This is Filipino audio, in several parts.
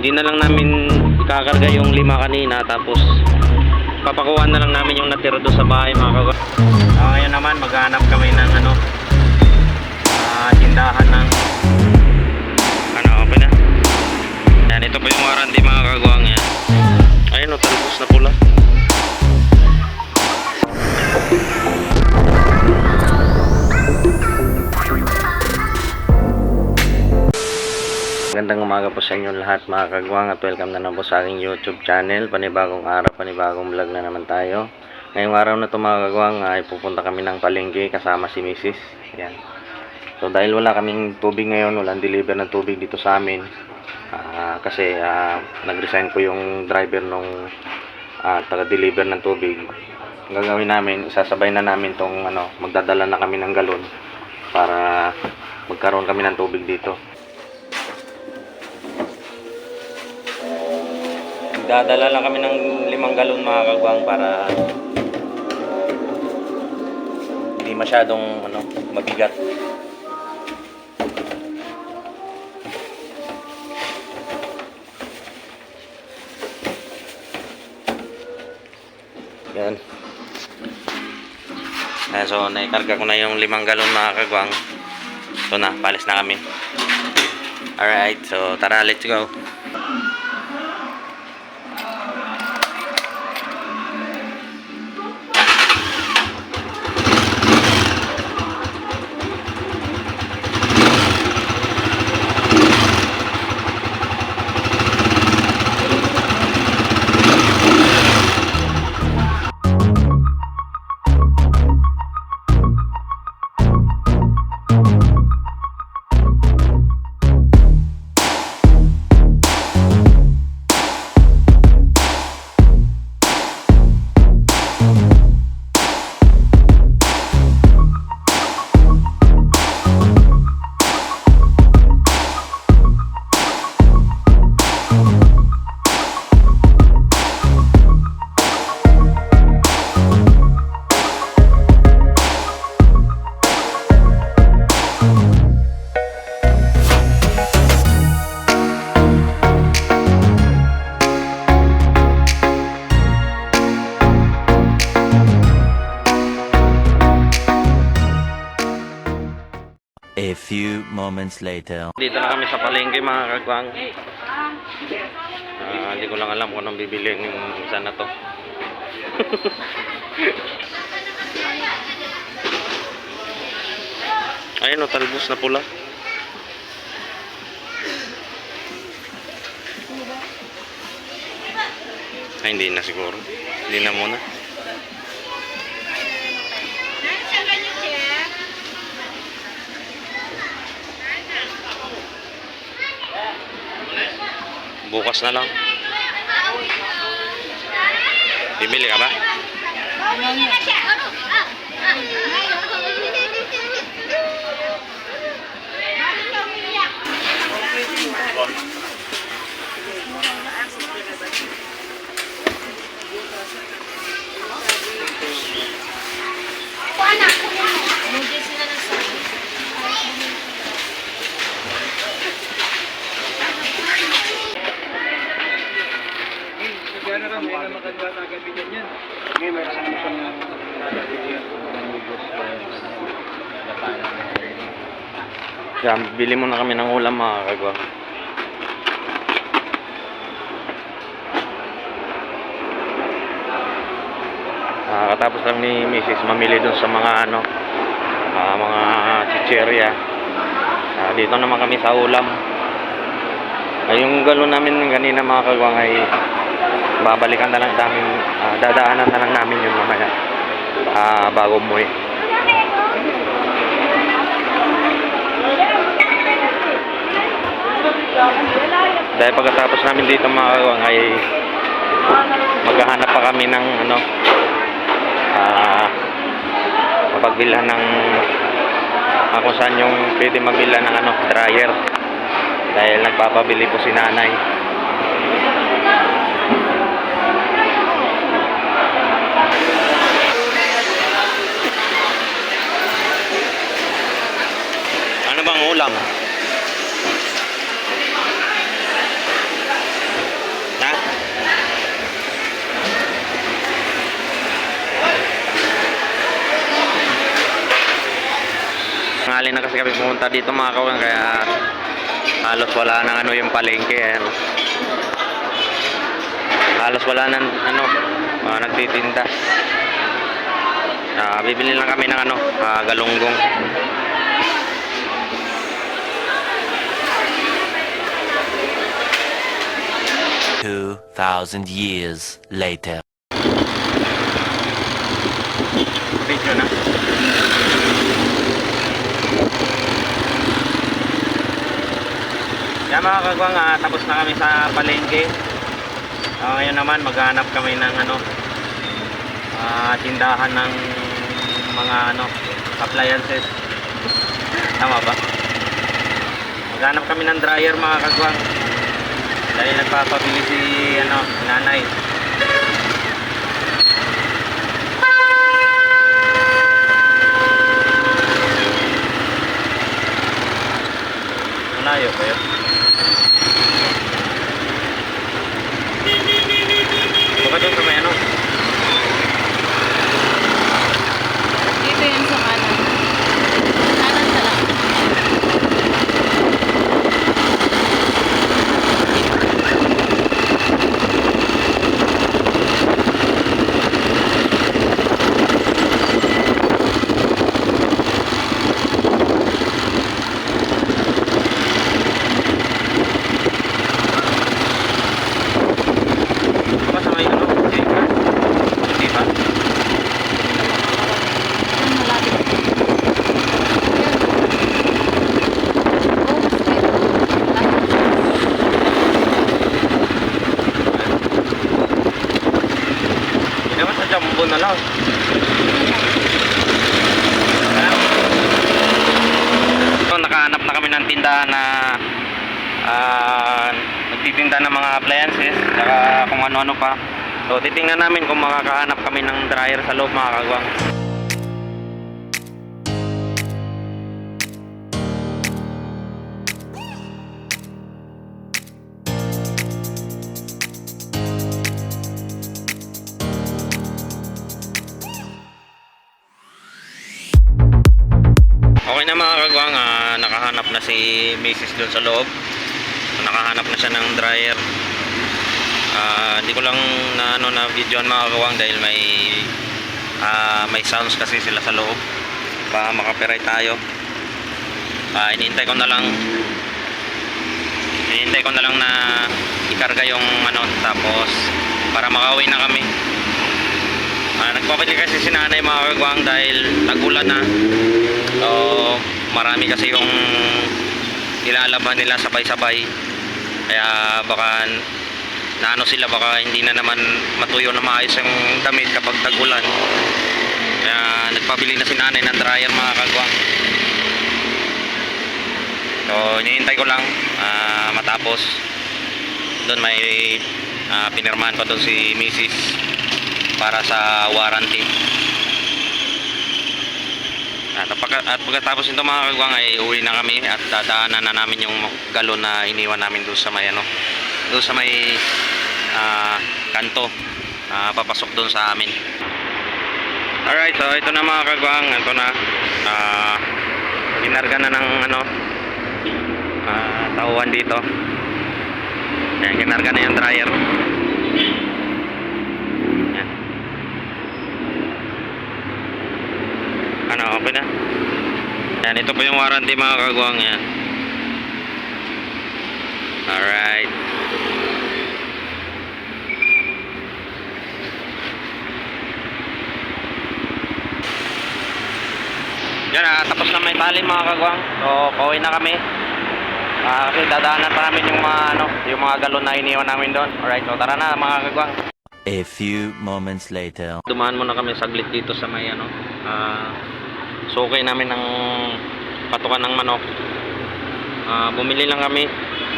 Hindi na lang namin ikakarga yung 5 kanina, tapos papakuha na lang namin yung natira doon sa bahay mga kagwang. Ngayon naman maghanap kami ng tindahan ng open na. Yan, ito pa yung warranty mga kagwang yan. Ayun, talbos na pula. Magandang umaga po sa inyo lahat mga kagwang, at welcome na naman po sa aking YouTube channel. Panibagong araw, panibagong vlog na naman tayo. Ngayong araw na ito mga kagwang ay pupunta kami ng palengke kasama si Mrs. Yan. So dahil wala kaming tubig ngayon, walang deliver ng tubig dito sa amin, kasi nag-resign po yung driver nung taga-deliver ng tubig. Ang gagawin namin, isasabay na namin tong magdadala na kami ng galon para magkaroon kami ng tubig dito. Dadala lang kami ng 5 galon mga kagwang para hindi masyadong mabigat. Yan. So naikarga ko na yung 5 galon mga kagwang. So na, palis na kami. Alright, so tara, let's go. A few moments later. Dito na kami sa palengke mga kagwang. Hindi ko lang alam kung anong bibili ng isa na to. Ayun, talbos na pula. Ay, hindi na siguro. Hindi na muna. Bukas na lang. Bibili ka ba? Yan, bili muna kami ng ulam mga kagwang. Katapos lang ni Mrs. mamili dun sa mga mga chicherya. Dito naman kami sa ulam. Yung galon namin kanina mga kagwang ay babalikan na lang namin, dadaanan na lang namin yung mamaya bago umuwi. Dahil pagkatapos namin dito mga kagwang ay maghahanap pa kami ng mapagbilhan ng kung saan yung pwede magbilhan ng dryer, dahil nagpapabili po si nanay. Ano bang ulam? kami pumunta dito mga kawang, kaya halos wala nang ano yung palengke. Ayan. Halos wala nang ano, nagtitinda. Bibili lang kami ng ano, galunggong. 2,000 years later. Video na. Yan mga kagwang, tapos na kami sa palengke. Ngayon naman maghanap kami ng ano, tindahan ng mga ano, appliances. Tama ba? Maghanap kami ng dryer mga kagwang. Dahil nagpapabili si ano, nanay. Malayo ba yun? Baka doon sa may ano? Dito yan sa kanan. Kanan sa lang. Baka sa may ano? Hindi ba? Hindi ba? Yan, malapit. Yan. Oh, straight. Hindi naman sa Jumbo na lang. So, nakahanap na kami ng tindahan na nagtitinda ng mga appliances saka kung ano-ano pa. So titingnan namin kung makakahanap kami ng dryer sa loob mga kagwang. Okay na mga kagwang, nakahanap na si Mrs. doon sa loob. Nakahanap na siya ng dryer. Hindi ko lang na ano na videoan mga kagwang dahil may sounds kasi sila sa loob. Baka makapiright tayo. Hinihintay ko na lang na ikarga yung ano, tapos para makauwi na kami. Nagpapalik kasi si nanay mga kagwang dahil tag-ulan na. So marami kasi yung ilalaban nila sabay-sabay, kaya baka naano sila, baka hindi na naman matuyo na maayos yung damit kapag tag-ulan. Kaya nagpabili na si nanay ng dryer mga kagwang. So hinihintay ko lang matapos. Doon may pinirmahan pa doon si Mrs. para sa warranty. At pagkatapos nito mga kagwang ay uwi na kami at dadaanan na namin yung galon na iniwan namin doon sa may ano, doon sa may kanto, papasok doon sa amin. Alright, so ito na mga kagwang, ito na kinarga na ng ano, tauhan dito. Ayan, kinarga na yung dryer. Ano, okay na. Yan, ito po yung warranty mga kagwang. Yan. Alright. Yan, tapos na may tali mga kagwang. So pauwi na kami. Kasi dadaanan pa namin yung mga ano, yung mga galon na iniwan namin doon. Alright, so tara na mga kagwang. A few moments later. Dumaan muna kami saglit dito sa may ano, sukay namin ng patukan ng manok. Bumili lang kami.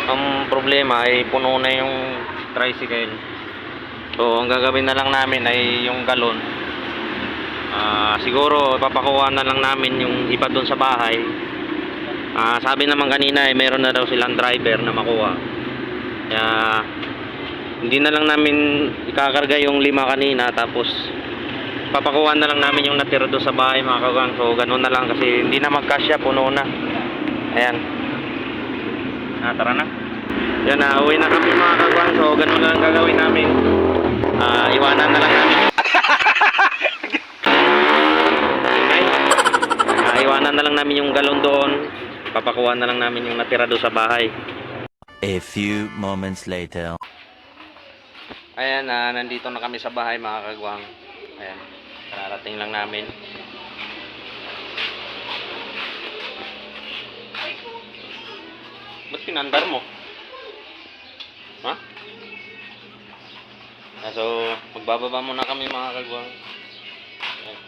Ang problema ay puno na yung tricycle. So ang gagawin na lang namin ay yung galon. Siguro papakuha na lang namin yung iba doon sa bahay. Sabi naman kanina ay meron na daw silang driver na makuha. Kaya hindi na lang namin ikakarga yung 5 kanina, tapos papakuha na lang namin yung natira doon sa bahay mga kagwang. So ganun na lang kasi hindi na magkasya, puno na. Ayan. Tara na. Yun, uwi na kami mga kagwang. So, ganun na lang gagawin namin. Iwanan na lang namin. Okay? Iwanan na lang namin yung galon doon. Papakuha na lang namin yung natira doon sa bahay. A few moments later. Ayan, nandito na kami sa bahay mga kagwang. Ayan, kararating lang namin. Ba't pinandar mo? Ha? So, magbababa muna kami mga kagwang. Ayan.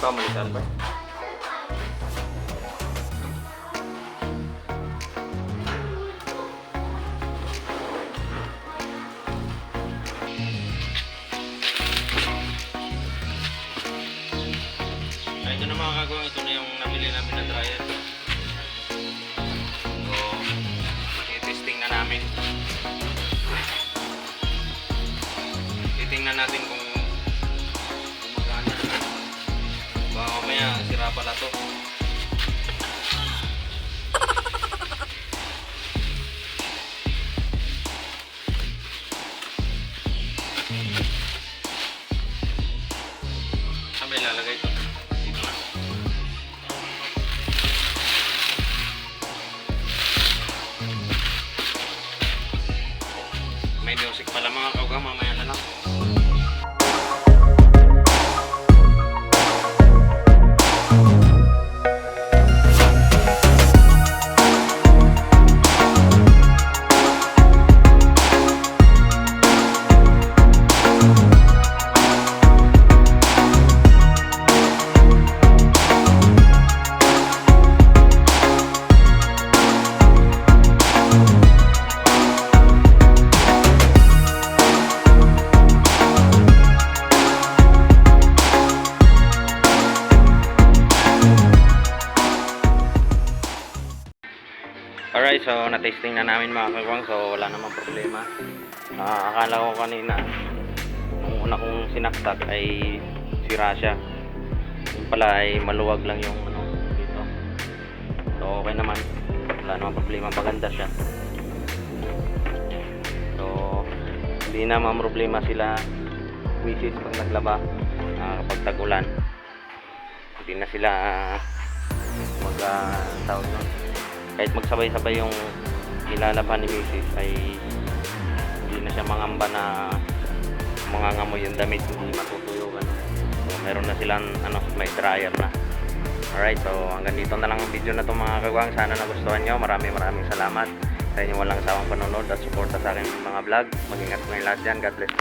Pamalitan ba? Ito na mga kagawang, ito na yung nabili namin na dryer. So, i-testing na namin. Titingnan natin kung gumagana. Baka mamaya sira pala to. Saan ba ilalagay ito? Dito na. May music pala mga kagawang, mamaya na lang. Alright, so na-testing na namin mga kagwang, so wala namang problema. Akala ko kanina, nung una kong sinaksak ay sira siya. Yung pala ay maluwag lang yung ano, dito. So okay naman, wala namang problema, maganda siya. So, hindi na problema sila misis pag naglaba kapag tag-ulan. Hindi na sila tawag nun. Kahit magsabay-sabay yung ilalaban ni misis ay hindi na siya mangamba na mangangamoy yung damit, hindi matutuyo ano. So meron na silang may dryer na. Alright, so hanggang dito na lang ang video na to mga kagwang. Sana nagustuhan nyo. Maraming salamat sa inyong walang sawang panonood at suporta sa aking mga vlog. Mag-ingat po yung lahat dyan. God bless.